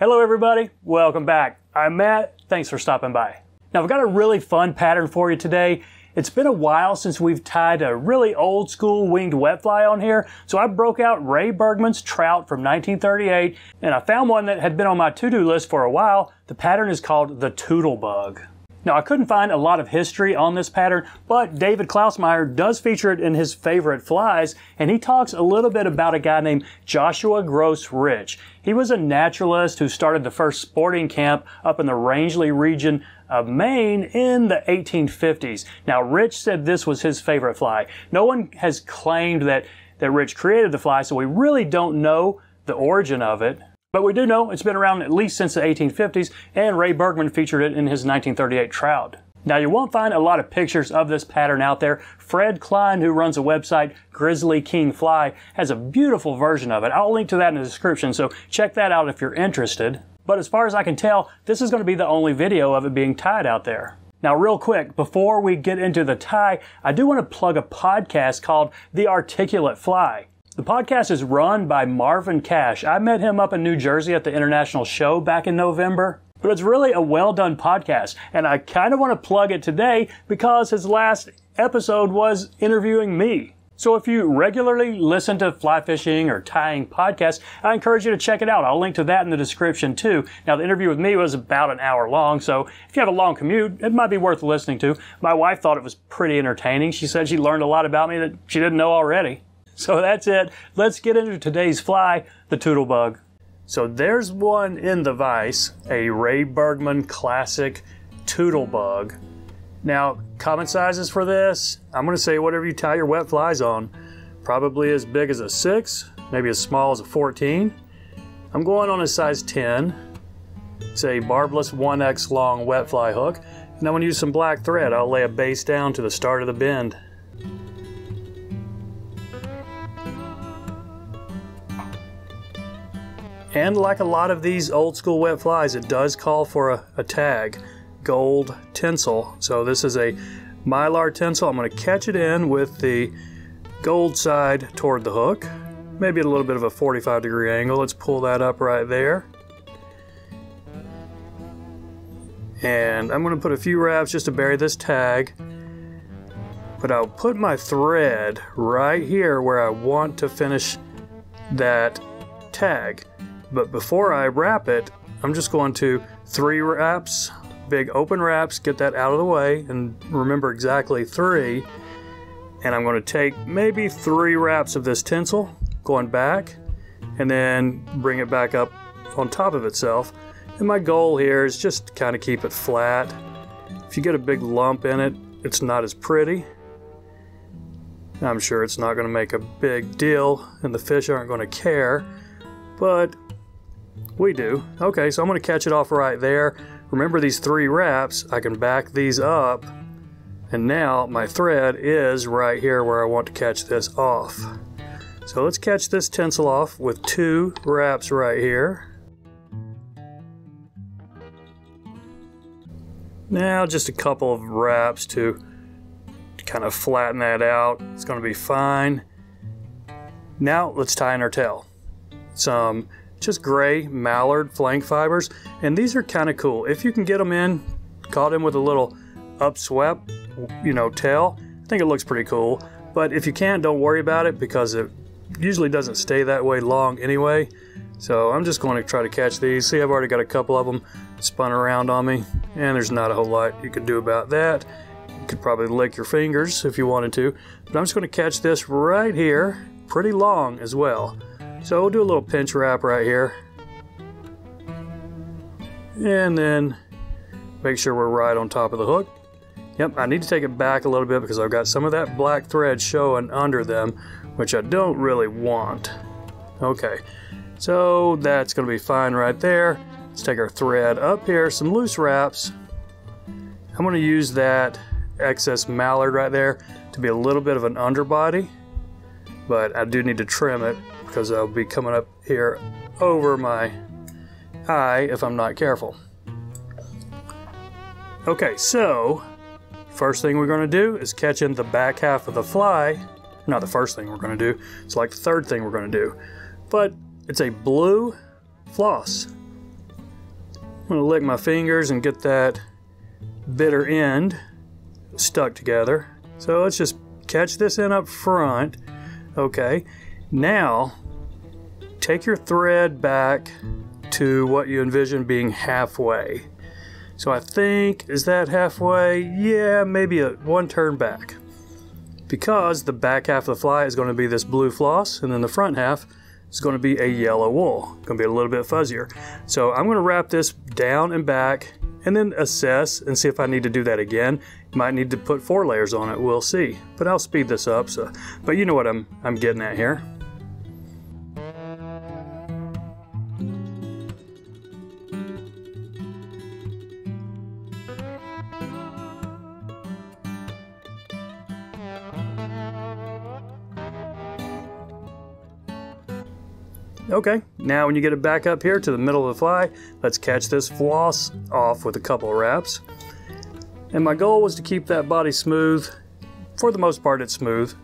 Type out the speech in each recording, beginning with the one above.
Hello everybody, welcome back. I'm Matt, thanks for stopping by. Now I've got a really fun pattern for you today. It's been a while since we've tied a really old school winged wet fly on here, so I broke out Ray Bergman's Trout from 1938, and I found one that had been on my to-do list for a while. The pattern is called the Toodle Bug. Now I couldn't find a lot of history on this pattern, but David Klausmeyer does feature it in his favorite flies, and he talks a little bit about a guy named Joshua Gross Rich. He was a naturalist who started the first sporting camp up in the Rangeley region of Maine in the 1850s. Now Rich said this was his favorite fly. No one has claimed that Rich created the fly, so we really don't know the origin of it. But we do know it's been around at least since the 1850s, and Ray Bergman featured it in his 1938 Trout. Now you won't find a lot of pictures of this pattern out there. Fred Klein, who runs a website, Grizzly King Fly, has a beautiful version of it. I'll link to that in the description, so check that out if you're interested. But as far as I can tell, this is going to be the only video of it being tied out there. Now real quick, before we get into the tie, I do want to plug a podcast called The Articulate Fly. The podcast is run by Marvin Cash. I met him up in New Jersey at the International Show back in November. But it's really a well-done podcast, and I kind of want to plug it today because his last episode was interviewing me. So if you regularly listen to fly fishing or tying podcasts, I encourage you to check it out. I'll link to that in the description too. Now the interview with me was about an hour long, so if you have a long commute, it might be worth listening to. My wife thought it was pretty entertaining. She said she learned a lot about me that she didn't know already. So that's it. Let's get into today's fly, the Toodle Bug. So there's one in the vise, a Ray Bergman classic Toodle Bug. Now, common sizes for this, I'm going to say whatever you tie your wet flies on. Probably as big as a 6, maybe as small as a 14. I'm going on a size 10. It's a barbless 1X long wet fly hook. And I'm going to use some black thread. I'll lay a base down to the start of the bend. And like a lot of these old school wet flies, it does call for a tag, gold tinsel. So this is a Mylar tinsel. I'm going to catch it in with the gold side toward the hook. Maybe at a little bit of a 45-degree angle. Let's pull that up right there. And I'm going to put a few wraps just to bury this tag. But I'll put my thread right here where I want to finish that tag. But before I wrap it, I'm just going to 3 wraps, big open wraps, get that out of the way, and remember exactly 3. And I'm going to take maybe 3 wraps of this tinsel, going back, and then bring it back up on top of itself. And my goal here is just to kind of keep it flat. If you get a big lump in it, it's not as pretty. I'm sure it's not going to make a big deal, and the fish aren't going to care, but we do. Okay, so I'm going to catch it off right there. Remember these 3 wraps, I can back these up, and now my thread is right here where I want to catch this off. So let's catch this tinsel off with 2 wraps right here. Now just a couple of wraps to kind of flatten that out. It's going to be fine. Now let's tie in our tail. Some just gray mallard flank fibers, and these are kind of cool. If you can get them in, caught in with a little upswept, tail, I think it looks pretty cool. But if you can't, don't worry about it because it usually doesn't stay that way long anyway. So I'm just going to try to catch these. See, I've already got a couple of them spun around on me, and there's not a whole lot you can do about that. You could probably lick your fingers if you wanted to, but I'm just going to catch this right here, pretty long as well. So we'll do a little pinch wrap right here. And then make sure we're right on top of the hook. Yep, I need to take it back a little bit because I've got some of that black thread showing under them, which I don't really want. Okay, so that's going to be fine right there. Let's take our thread up here, some loose wraps. I'm going to use that excess mallard right there to be a little bit of an underbody, but I do need to trim it because I'll be coming up here over my eye if I'm not careful. Okay, so first thing we're going to do is catch in the back half of the fly. Not the first thing we're going to do, it's like the third thing we're going to do. But it's a blue floss. I'm going to lick my fingers and get that bitter end stuck together. So let's just catch this in up front. Okay, now take your thread back to what you envision being halfway. So I think, is that halfway? Yeah, maybe one turn back. Because the back half of the fly is going to be this blue floss, and then the front half is going to be a yellow wool. Going to be a little bit fuzzier. So I'm going to wrap this down and back, and then assess and see if I need to do that again. Might need to put 4 layers on it, we'll see. But I'll speed this up, but you know what I'm getting at here. Okay, now when you get it back up here to the middle of the fly, let's catch this floss off with a couple of wraps. And my goal was to keep that body smooth. For the most part, it's smooth.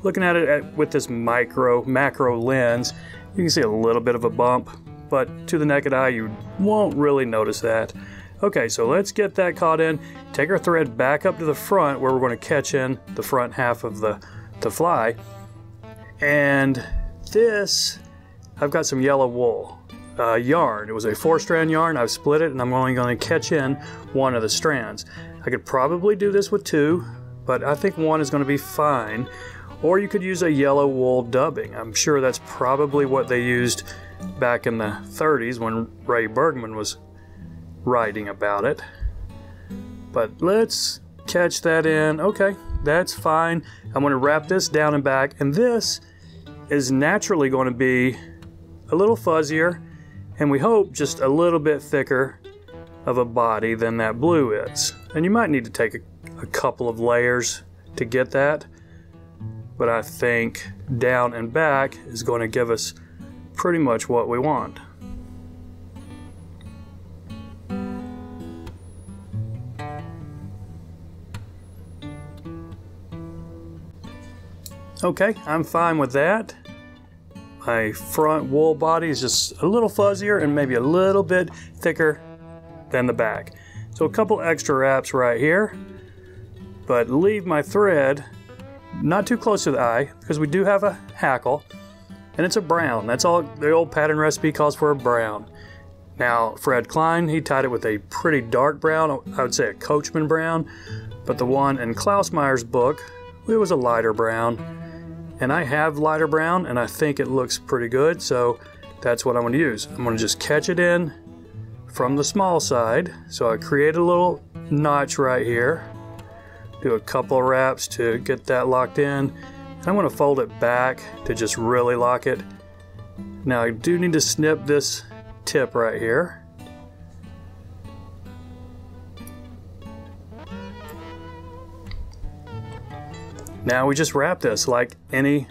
Looking at it with this macro lens, you can see a little bit of a bump, but to the naked eye, you won't really notice that. Okay, so let's get that caught in. Take our thread back up to the front where we're going to catch in the front half of the fly. And this, I've got some yellow wool yarn. It was a 4-strand yarn. I've split it and I'm only going to catch in one of the strands. I could probably do this with 2, but I think 1 is going to be fine. Or you could use a yellow wool dubbing. I'm sure that's probably what they used back in the 30s when Ray Bergman was writing about it. But let's catch that in. Okay, that's fine. I'm going to wrap this down and back, and this is naturally going to be a little fuzzier, and we hope just a little bit thicker of a body than that blue is. And you might need to take a couple of layers to get that, but I think down and back is going to give us pretty much what we want. Okay, I'm fine with that. My front wool body is just a little fuzzier and maybe a little bit thicker than the back. So a couple extra wraps right here, but leave my thread not too close to the eye because we do have a hackle and it's a brown. That's all the old pattern recipe calls for, a brown. Now Fred Klein, he tied it with a pretty dark brown, I would say a coachman brown, but the one in Klausmeyer's book, it was a lighter brown. And I have lighter brown and I think it looks pretty good, so that's what I'm going to use. I'm going to just catch it in from the small side. So I create a little notch right here, do a couple of wraps to get that locked in, and I'm going to fold it back to just really lock it. Now I do need to snip this tip right here. Now we just wrap this like any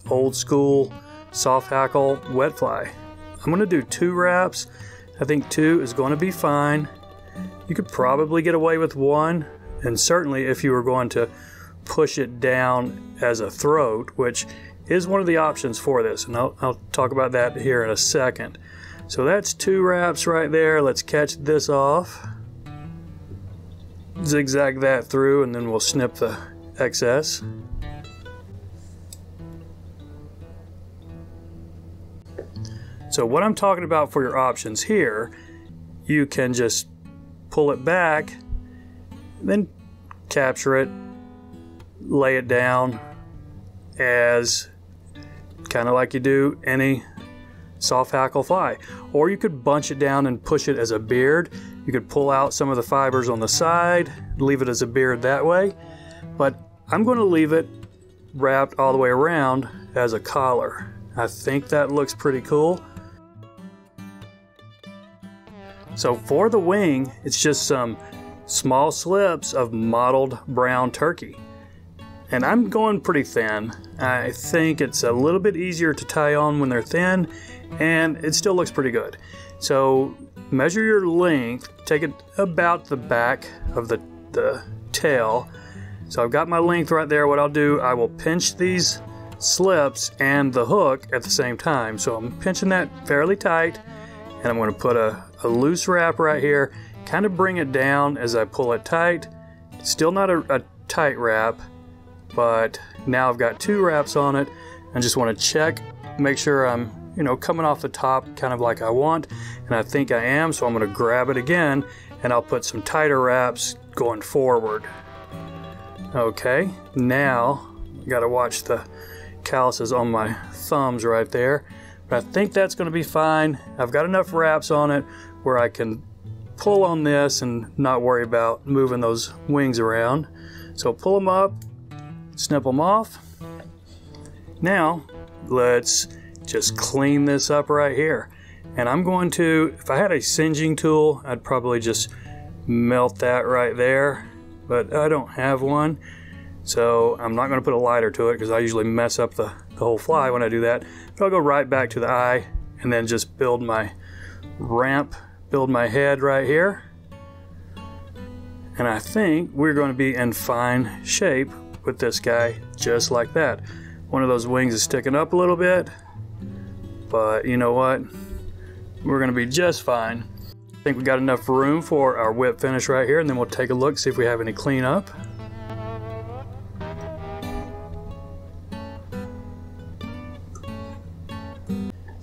old school soft hackle wet fly. I'm going to do 2 wraps. I think 2 is going to be fine. You could probably get away with 1, and certainly if you were going to push it down as a throat, which is one of the options for this, and I'll talk about that here in a second. So that's 2 wraps right there. Let's catch this off. Zigzag that through and then we'll snip the excess. So what I'm talking about for your options here, you can just pull it back, then capture it, lay it down as kind of like you do any soft hackle fly. Or you could bunch it down and push it as a beard. You could pull out some of the fibers on the side, leave it as a beard that way. But I'm going to leave it wrapped all the way around as a collar. I think that looks pretty cool. So for the wing, it's just some small slips of mottled brown turkey. And I'm going pretty thin. I think it's a little bit easier to tie on when they're thin, and it still looks pretty good. So measure your length, take it about the back of the tail. So I've got my length right there. What I'll do, I will pinch these slips and the hook at the same time. So I'm pinching that fairly tight, and I'm going to put a loose wrap right here, kind of bring it down as I pull it tight. It's still not a tight wrap, but now I've got 2 wraps on it. I just want to check, make sure I'm, you know, coming off the top kind of like I want, and I think I am, so I'm going to grab it again, and I'll put some tighter wraps going forward. Okay, now you got to watch the calluses on my thumbs right there, but I think that's going to be fine. I've got enough wraps on it where I can pull on this and not worry about moving those wings around. So pull them up, snip them off. Now let's just clean this up right here, and I'm going to, if I had a singeing tool, I'd probably just melt that right there, but I don't have one, so I'm not going to put a lighter to it because I usually mess up the whole fly when I do that. But I'll go right back to the eye and then just build my ramp, build my head right here, and I think we're going to be in fine shape with this guy just like that. One of those wings is sticking up a little bit, but you know what? We're going to be just fine. I think we got enough room for our whip finish right here, and then we'll take a look, see if we have any cleanup.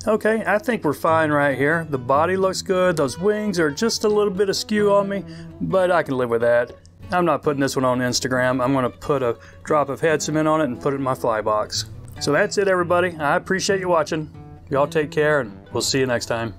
Okay, I think we're fine right here. The body looks good. Those wings are just a little bit askew on me, but I can live with that. I'm not putting this one on Instagram. I'm going to put a drop of head cement on it and put it in my fly box. So that's it, everybody. I appreciate you watching. Y'all take care, and we'll see you next time.